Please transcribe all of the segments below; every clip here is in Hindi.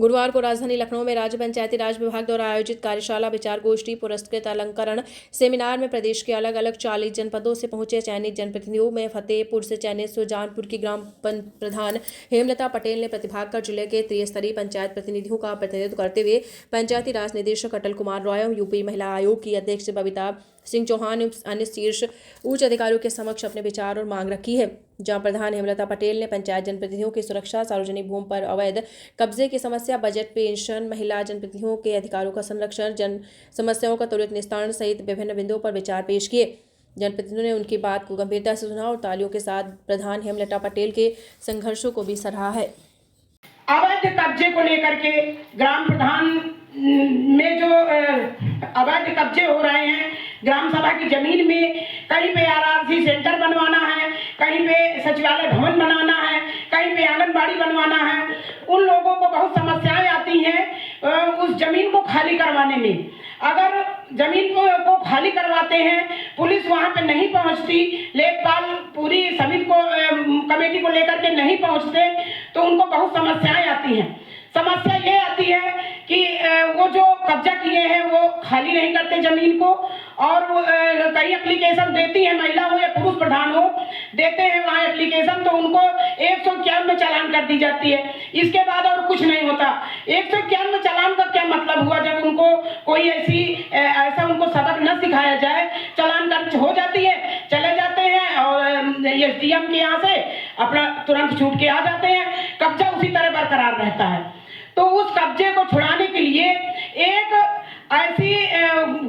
गुरुवार को राजधानी लखनऊ में राज्य पंचायती राज विभाग द्वारा आयोजित कार्यशाला, विचार गोष्ठी, पुरस्कृत अलंकरण सेमिनार में प्रदेश के अलग अलग 40 जनपदों से पहुंचे चयनित जनप्रतिनिधियों में फतेहपुर से चयनित सुजानपुर की ग्राम प्रधान हेमलता पटेल ने प्रतिभाग कर जिले के त्रिस्तरीय पंचायत प्रतिनिधियों का प्रतिनिधित्व करते हुए पंचायती राज निदेशक अटल कुमार रॉय, यूपी महिला आयोग की अध्यक्ष बबीता सिंह चौहान, अन्य शीर्ष उच्च अधिकारियों के समक्ष अपने विचार और मांग रखी है। जहां प्रधान हेमलता पटेल ने पंचायत जनप्रतिनिधियों की सुरक्षा, सार्वजनिक भूमि पर अवैध कब्जे की समस्या, बजट, पेंशन, महिला जनप्रतिनिधियों के अधिकारों का संरक्षण, जन समस्याओं का त्वरित निस्तारण सहित विभिन्न बिंदुओं पर विचार पेश किए। जनप्रतिनिधियों ने उनकी बात को गंभीरता से सुना और तालियों के साथ प्रधान हेमलता पटेल के संघर्षों को भी सराहा है। अवैध कब्जे को लेकर के ग्राम प्रधान में जो अवैध कब्जे हो रहे हैं, ग्राम सभा की जमीन में कहीं पे आरआरसी सेंटर बनवाना है, कहीं पे सचिवालय भवन बनाना है, कहीं पे आंगनबाड़ी बनवाना है, उन लोगों को बहुत समस्याएं आती हैं उस जमीन को खाली करवाने में। अगर जमीन को खाली करवाते हैं, पुलिस वहां पे नहीं पहुंचती, लेखपाल पूरी समिति को कमेटी को लेकर के नहीं पहुंचते, तो उनको बहुत समस्याएं आती हैं। समस्या ये आती है कि वो जो कब्जा किए हैं वो खाली नहीं करते जमीन को, और कई एप्लीकेशन देती है, महिला हो या पुरुष प्रधान हो, देते हैं वहाँ एप्लीकेशन, तो उनको 151 में चालान कर दी जाती है। इसके बाद और कुछ नहीं होता। 151 में चालान का क्या मतलब हुआ, जब उनको कोई ऐसा उनको सबक न सिखाया जाए, चालान कर हो जाती है, चले जाते हैं और एसडीएम के यहाँ से अपना तुरंत छूट के आ जाते हैं, कब्जा उसी तरह बरकरार रहता है। तो उस कब्जे को छुड़ाने के लिए एक ऐसी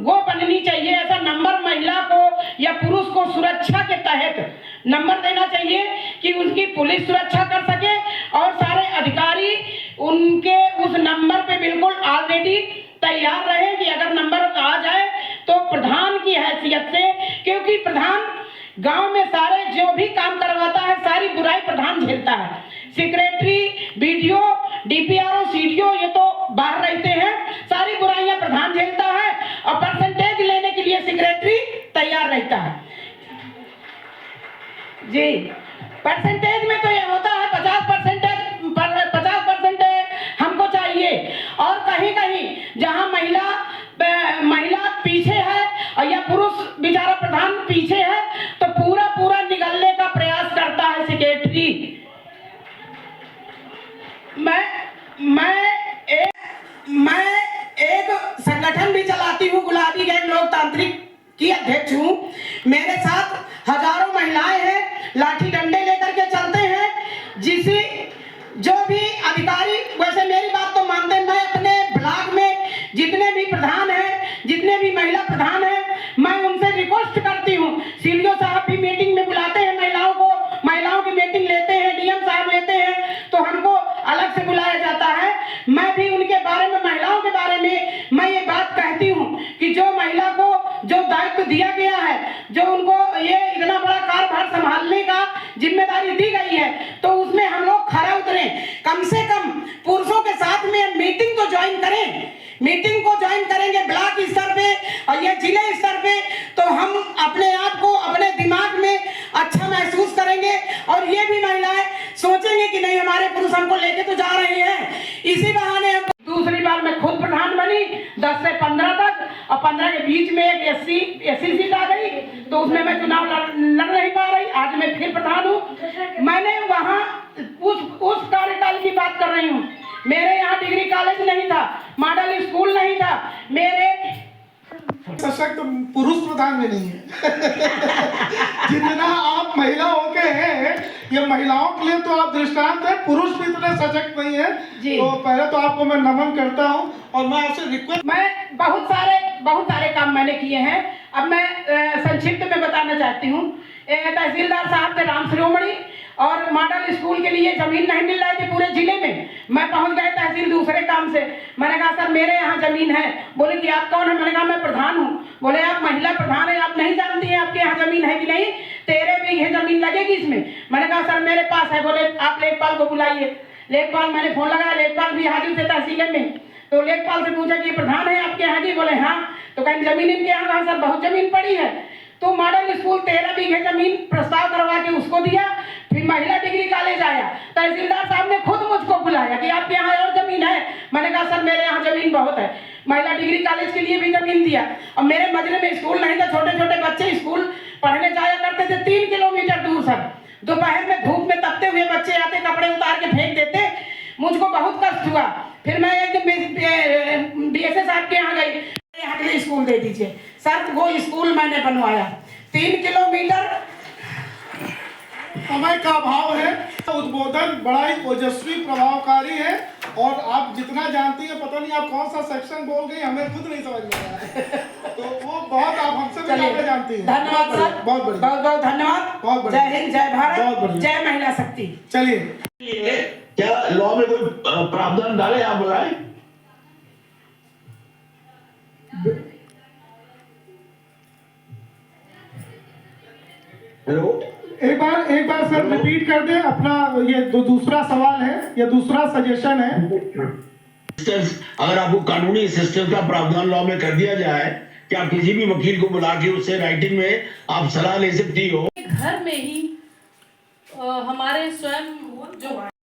वो बननी चाहिए, ऐसा नंबर महिला को या पुरुष को सुरक्षा के तहत नंबर देना चाहिए कि उनकी पुलिस सुरक्षा कर सके, और सारे अधिकारी उनके उस नंबर पे बिल्कुल ऑलरेडी तैयार रहे कि अगर नंबर आ जाए तो प्रधान की हैसियत से, क्योंकि प्रधान गांव में सारे जो भी काम करवाता है सारी बुराई प्रधान झेलता है। सेक्रेटरी, बीडीओ, डीपीआरओ, सीडीओ ये तो बाहर रहते हैं, सारी बुराइयां प्रधान झेलता है, और परसेंटेज लेने के लिए सेक्रेटरी तैयार रहता है। जी, परसेंटेज में तो ये होता है 50% हमको चाहिए, और कहीं कहीं जहां महिला पीछे है या पुरुष बेचारा प्रधान पीछे है, तो पूरा निगलने का प्रयास करता है सेक्रेटरी। मैं एक संगठन भी चलाती हूँ, गुलाबी गैंग लोकतांत्रिक की अध्यक्ष हूँ। मेरे साथ हजारों महिलाएं हैं, लाठी डंडे लेकर के चलते हैं। जिसे जो भी अधिकारी, वैसे मेरी बात तो मानते हैं, मैं अपने ब्लॉक में जितने भी प्रधान हैं, जितने भी महिला प्रधान हैं, मैं उनसे रिक्वेस्ट करती हूँ। सीडीओ साहब भी मीटिंग में बुलाते हैं महिलाओं को, महिलाओं की मीटिंग लेते हैं, डीएम साहब लेते हैं, तो हमको अलग से बुलाया जाता है। मैं भी उनके बारे में, महिलाओं के बारे में मैं ये बात कहती हूँ कि जो महिला को जो दायित्व दिया गया है, जो उनको ये इतना बड़ा कार्यभार संभालने का जिम्मेदारी दी गई है, तो उसमें हम लोग खरा उतरे। कम से कम पुरुषों के साथ में मीटिंग तो ज्वाइन करें। मीटिंग को ज्वाइन करेंगे ब्लॉक स्तर पे और ये जिले स्तर पे, तो हम अपने आप को, अपने दिमाग में अच्छा महसूस करेंगे, और ये भी महिलाएं सोचेंगे कि नहीं, हमारे पुरुष हमको लेके तो जा रहे हैं। इसी बहाने दूसरी बार मैं खुद प्रधान बनी 10 से 15 तक, और 15 के बीच में एक एससी सीट आ गई, तो उसमें मैं चुनाव लड़ नहीं पा रही। आज मैं फिर प्रधान हूँ। मैंने वहाँ उस कार्यकाल की बात कर रही हूँ। मेरे यहाँ डिग्री कॉलेज नहीं था, मॉडल स्कूल नहीं था, मेरे सशक्त पुरुष प्रधान में नहीं है। जितना आप महिला होके हैं, ये महिलाओं के लिए तो आप दृष्टांत है, पुरुष भी इतने सशक्त नहीं है। तो पहले तो आपको मैं नमन करता हूँ, और मैं आपसे रिक्वेस्ट, मैं बहुत सारे काम मैंने किए हैं। अब मैं संक्षिप्त में बताना चाहती हूँ। तहसीलदार साहब थे राम शिरोमणि, और मॉडल स्कूल के लिए जमीन नहीं मिल रही थी पूरे जिले में। मैं पहुंच गए तहसील दूसरे काम से। मैंने कहा सर मेरे यहाँ जमीन है। बोले कि आप कौन है? मैंने कहा मैं प्रधान हूँ। बोले आप महिला प्रधान है, आप नहीं जानती हैं आपके यहाँ जमीन है कि नहीं? 13 बीघे जमीन लगेगी इसमें। मैंने कहा सर मेरे पास है। बोले आप लेखपाल को बुलाइए। लेखपाल, मैंने फोन लगाया, लेखपाल भी हाजिर थे तहसील में। तो लेखपाल से पूछा कि प्रधान है आपके यहाँ जी? बोले हाँ। तो कहीं जमीन इनके यहाँ? कहा सर बहुत जमीन पड़ी है। तो मॉडल स्कूल 13 बीघे जमीन प्रस्ताव करवा के उसको दिया। फिर महिला डिग्री कॉलेज आया, तहसीलदार साहब ने खुद मुझको बुलाया कि आपके यहाँ और जमीन है? बोला सर मेरे यहाँ जमीन बहुत है, महिला डिग्री कॉलेज के लिए भी जमीन दिया। और मेरे मजरे में स्कूल नहीं था, छोटे छोटे बच्चे स्कूल पढ़ने जाया करते थे 3 किलोमीटर दूर सर। दोपहर में धूप में तपते हुए बच्चे आते, कपड़े उतार के फेंक देते, मुझको बहुत कष्ट हुआ। फिर मैं एक दिन BSS साहब के यहाँ गई, यहाँ के लिए स्कूल दे दीजिए सर। वो स्कूल मैंने बनवाया 3 किलोमीटर। समय का अभाव है। उद्बोधन बड़ा ही ओजस्वी प्रभावकारी है और आप जितना जानती हैं, पता नहीं आप कौन सा सेक्शन बोल गई, हमें खुद नहीं समझ में आ रहा है। तो वो बहुत आप हमसे भी ज्यादा जानती हैं। धन्यवाद सर, बहुत बढ़िया, बहुत बहुत धन्यवाद। बहुत बढ़िया, जय हिंद, जय बहुत भारत, बढ़िया। जय महिला शक्ति। चलिए, क्या लॉ में कोई प्रावधान डाले, आप बताएं। हेलो, एक बार सर रिपीट कर दे अपना, ये दूसरा सवाल है या दूसरा सजेशन है। अगर आपको कानूनी असिस्टेंस का प्रावधान लॉ में कर दिया जाए, क्या किसी भी वकील को बुला के उससे राइटिंग में आप सलाह ले सकती हो। घर में ही हमारे स्वयं जो